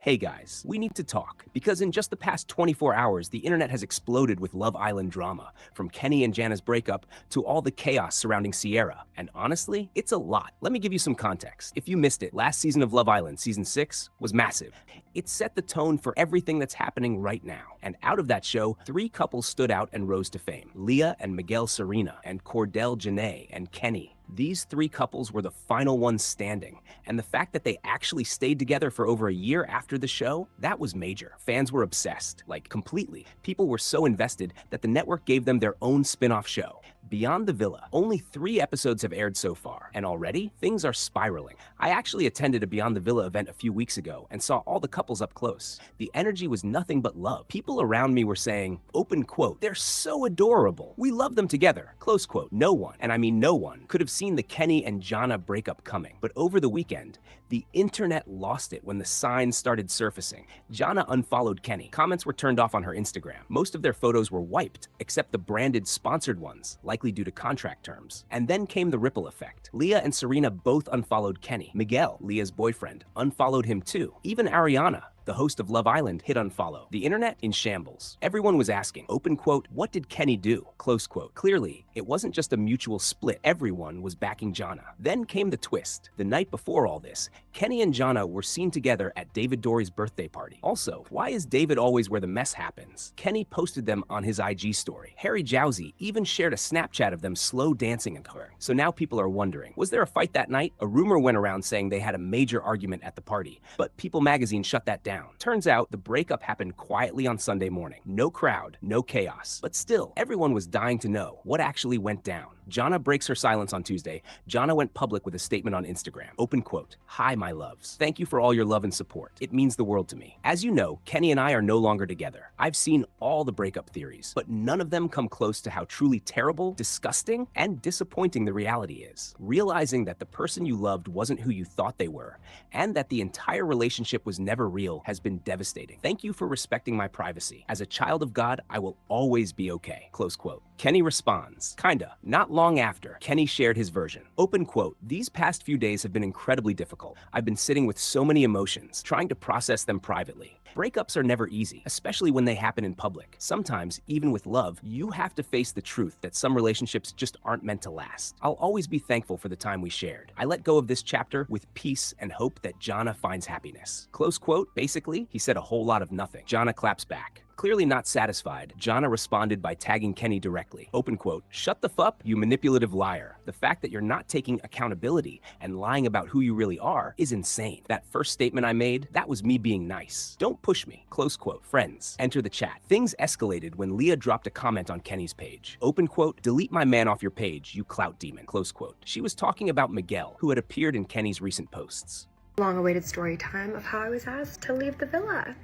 Hey guys, we need to talk, because in just the past 24 hours, the internet has exploded with Love Island drama, from Kenny and Jana's breakup to all the chaos surrounding Sierra. And honestly, it's a lot. Let me give you some context. If you missed it, last season of Love Island, season 6, was massive. It set the tone for everything that's happening right now. And out of that show, 3 couples stood out and rose to fame: Leah and Miguel Serena, and Cordell Janae and Kenny. These 3 couples were the final ones standing, and the fact that they actually stayed together for over a year after the show, that was major. Fans were obsessed, like completely. People were so invested that the network gave them their own spin-off show. Beyond the Villa, only 3 episodes have aired so far, and already, things are spiraling. I actually attended a Beyond the Villa event a few weeks ago and saw all the couples up close. The energy was nothing but love. People around me were saying, open quote, "They're so adorable. We love them together," close quote. No one, and I mean no one, could have seen the Kenny and Jana breakup coming. But over the weekend, the internet lost it when the signs started surfacing. Jana unfollowed Kenny. Comments were turned off on her Instagram. Most of their photos were wiped, except the branded sponsored ones, likely due to contract terms. And then came the ripple effect. Leah and Serena both unfollowed Kenny. Miguel, Leah's boyfriend, unfollowed him too. Even Ariana, the host of Love Island, hit unfollow. The internet in shambles. Everyone was asking, open quote, "What did Kenny do?" Close quote. Clearly, it wasn't just a mutual split. Everyone was backing Jana. Then came the twist. The night before all this, Kenny and Jana were seen together at David Dorey's birthday party. Also, why is David always where the mess happens? Kenny posted them on his IG story. Harry Jowsey even shared a Snapchat of them slow dancing in her. So now people are wondering, was there a fight that night? A rumor went around saying they had a major argument at the party, but People magazine shut that down. Turns out the breakup happened quietly on Sunday morning. No crowd, no chaos. But still, everyone was dying to know what actually went down. Jana breaks her silence on Tuesday. Jana went public with a statement on Instagram. Open quote, "Hi, my loves. Thank you for all your love and support. It means the world to me. As you know, Kenny and I are no longer together. I've seen all the breakup theories, but none of them come close to how truly terrible, disgusting, and disappointing the reality is. Realizing that the person you loved wasn't who you thought they were, and that the entire relationship was never real, has been devastating. Thank you for respecting my privacy. As a child of God, I will always be okay." Close quote. Kenny responds, kinda. Not long after, Kenny shared his version. Open quote, "These past few days have been incredibly difficult. I've been sitting with so many emotions, trying to process them privately. Breakups are never easy, especially when they happen in public. Sometimes, even with love, you have to face the truth that some relationships just aren't meant to last. I'll always be thankful for the time we shared. I let go of this chapter with peace and hope that Jana finds happiness." Close quote. Basically, he said a whole lot of nothing. Jana claps back. Clearly not satisfied, Jana responded by tagging Kenny directly. Open quote, "Shut the fuck, you manipulative liar. The fact that you're not taking accountability and lying about who you really are is insane. That first statement I made, that was me being nice. Don't push me." Close quote. Friends, enter the chat. Things escalated when Leah dropped a comment on Kenny's page. Open quote, "Delete my man off your page, you clout demon." Close quote. She was talking about Miguel, who had appeared in Kenny's recent posts. Long-awaited story time of how I was asked to leave the villa.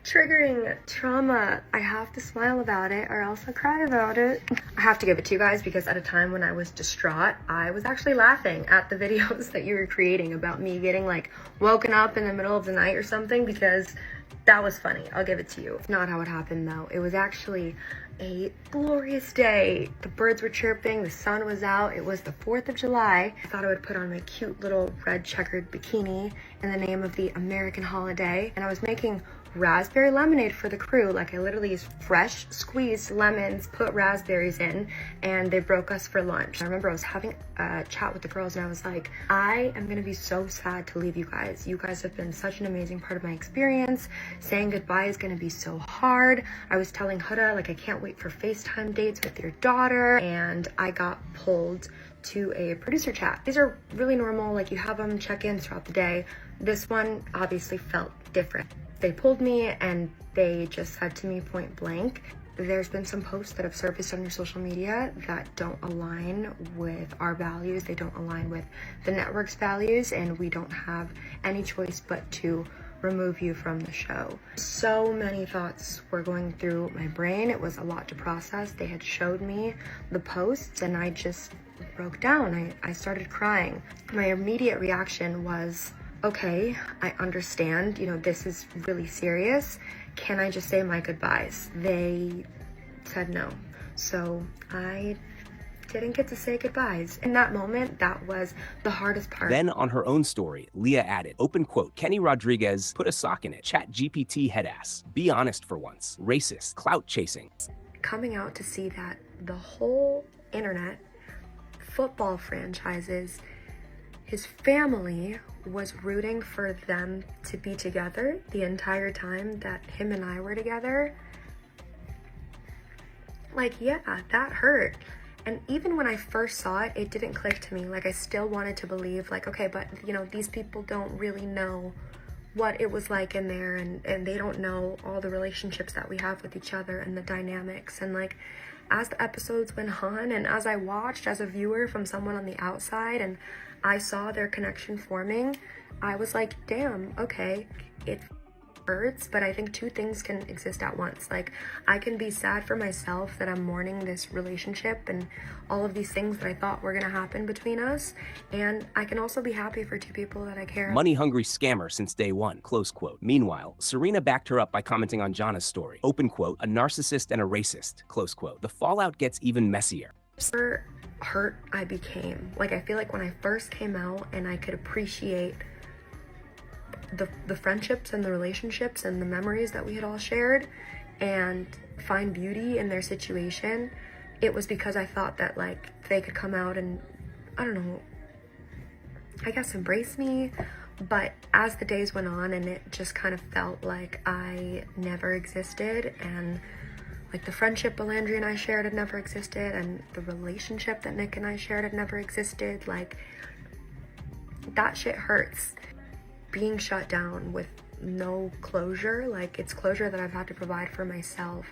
Triggering trauma. I have to smile about it or else I cry about it. I have to give it to you guys because at a time when I was distraught, I was actually laughing at the videos that you were creating about me getting like woken up in the middle of the night or something, because that was funny. I'll give it to you. It's not how it happened though. It was actually a glorious day. The birds were chirping, the sun was out. It was the 4th of July. I thought I would put on my cute little red checkered bikini in the name of the American holiday, and I was making raspberry lemonade for the crew. Like, I literally used fresh squeezed lemons, put raspberries in, and they broke us for lunch. I remember I was having a chat with the girls and I was like, I am gonna be so sad to leave you guys. You guys have been such an amazing part of my experience. Saying goodbye is gonna be so hard. I was telling Huda, like, I can't wait for FaceTime dates with your daughter, and I got pulled to a producer chat. These are really normal, like you have them check-ins throughout the day. This one obviously felt different. They pulled me and they just said to me point blank, there's been some posts that have surfaced on your social media that don't align with our values. They don't align with the network's values, and we don't have any choice but to remove you from the show. So many thoughts were going through my brain. It was a lot to process. They had showed me the posts and I just broke down. I started crying. My immediate reaction was, okay, I understand, you know, this is really serious. Can I just say my goodbyes? They said no. So I didn't get to say goodbyes. In that moment, that was the hardest part. Then on her own story, Leah added, open quote, Kenny Rodriguez put a sock in it, chat GPT head ass. Be honest for once. Racist, clout chasing. Coming out to see that the whole internet, football franchises, his family was rooting for them to be together the entire time that him and I were together. Like, yeah, that hurt. And even when I first saw it, it didn't click to me. Like, I still wanted to believe, like, okay, but, you know, these people don't really know what it was like in there, and they don't know all the relationships that we have with each other and the dynamics. And, like, as the episodes went on, and as I watched as a viewer from someone on the outside, and I saw their connection forming, I was like, damn, okay, it hurts, but I think two things can exist at once. Like, I can be sad for myself that I'm mourning this relationship and all of these things that I thought were gonna happen between us, and I can also be happy for two people that I care. Money-hungry scammer since day one, close quote. Meanwhile, Serena backed her up by commenting on Jana's story, open quote, a narcissist and a racist, close quote. The fallout gets even messier. The hurt I became. Like, I feel like when I first came out and I could appreciate the friendships and the relationships and the memories that we had all shared and find beauty in their situation, it was because I thought that, like, they could come out and, I don't know, I guess embrace me. But as the days went on and it just kind of felt like I never existed, and like the friendship Alandria and I shared had never existed, and the relationship that Nick and I shared had never existed, like, that shit hurts. Being shut down with no closure, like, it's closure that I've had to provide for myself,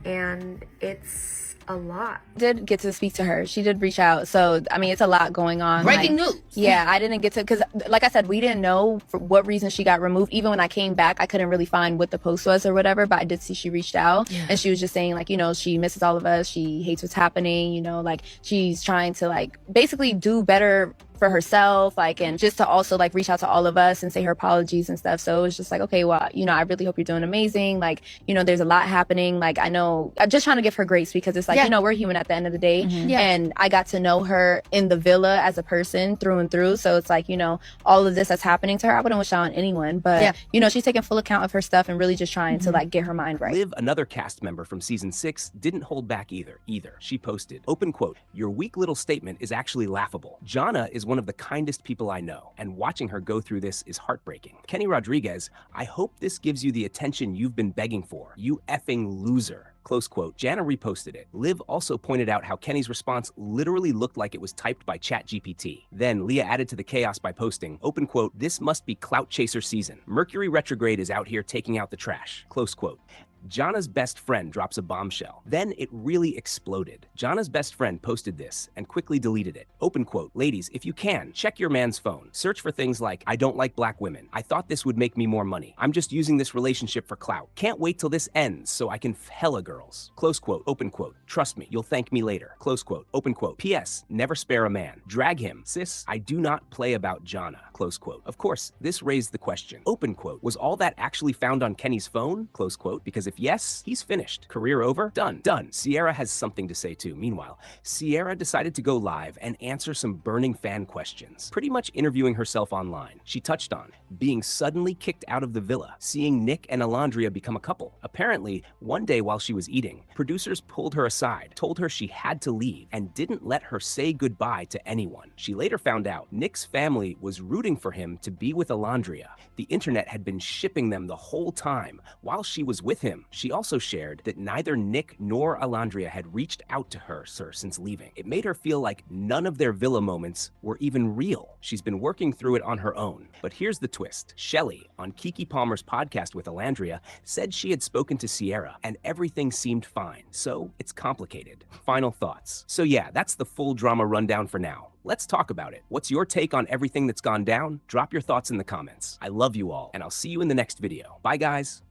and it's a lot. Did get to speak to her. She did reach out. So, I mean, it's a lot going on. Breaking news. Yeah, I didn't get to, because like I said, we didn't know for what reason she got removed. Even when I came back, I couldn't really find what the post was or whatever, but I did see she reached out. Yeah. And she was just saying, like, you know, she misses all of us. She hates what's happening, you know, like, she's trying to, like, basically do better for herself, like, and just to also, like, reach out to all of us and say her apologies and stuff. So it was just like, okay, well, you know, I really hope you're doing amazing. Like, you know, there's a lot happening. Like, I know, I'm just trying to give her grace, because it's like, you know, we're human at the end of the day. And I got to know her in the villa as a person through and through. So it's like, you know, all of this that's happening to her, I wouldn't wish that on anyone, but you know, she's taking full account of her stuff and really just trying to, like, get her mind right. Liv, another cast member from season 6, didn't hold back either. She posted, open quote, your weak little statement is actually laughable. Jana is one of the kindest people I know, and watching her go through this is heartbreaking. Kenny Rodriguez, I hope this gives you the attention you've been begging for. You effing loser. Close quote. Jana reposted it. Liv also pointed out how Kenny's response literally looked like it was typed by ChatGPT. Then Leah added to the chaos by posting, open quote, this must be clout chaser season. Mercury retrograde is out here taking out the trash. Close quote. Jana's best friend drops a bombshell. Then it really exploded. Jana's best friend posted this and quickly deleted it. Open quote, ladies, if you can, check your man's phone. Search for things like, I don't like black women. I thought this would make me more money. I'm just using this relationship for clout. Can't wait till this ends so I can hella girls. Close quote, open quote. Trust me, you'll thank me later. Close quote, open quote. P.S. Never spare a man. Drag him. Sis, I do not play about Jana. Close quote. Of course, this raised the question. Open quote, was all that actually found on Kenny's phone? Close quote, because if yes, he's finished. Career over? Done. Done. Sierra has something to say too. Meanwhile, Sierra decided to go live and answer some burning fan questions, pretty much interviewing herself online. She touched on being suddenly kicked out of the villa, seeing Nick and Alandria become a couple. Apparently, one day while she was eating, producers pulled her aside, told her she had to leave, and didn't let her say goodbye to anyone. She later found out Nick's family was rooting for him to be with Alandria. The internet had been shipping them the whole time while she was with him. She also shared that neither Nick nor Alandria had reached out to her since leaving. It made her feel like none of their villa moments were even real. She's been working through it on her own. But here's the twist. Shelly, on Kiki Palmer's podcast with Alandria, said she had spoken to Sierra and everything seemed fine. So it's complicated. Final thoughts. So yeah, that's the full drama rundown for now. Let's talk about it. What's your take on everything that's gone down? Drop your thoughts in the comments. I love you all, and I'll see you in the next video. Bye, guys.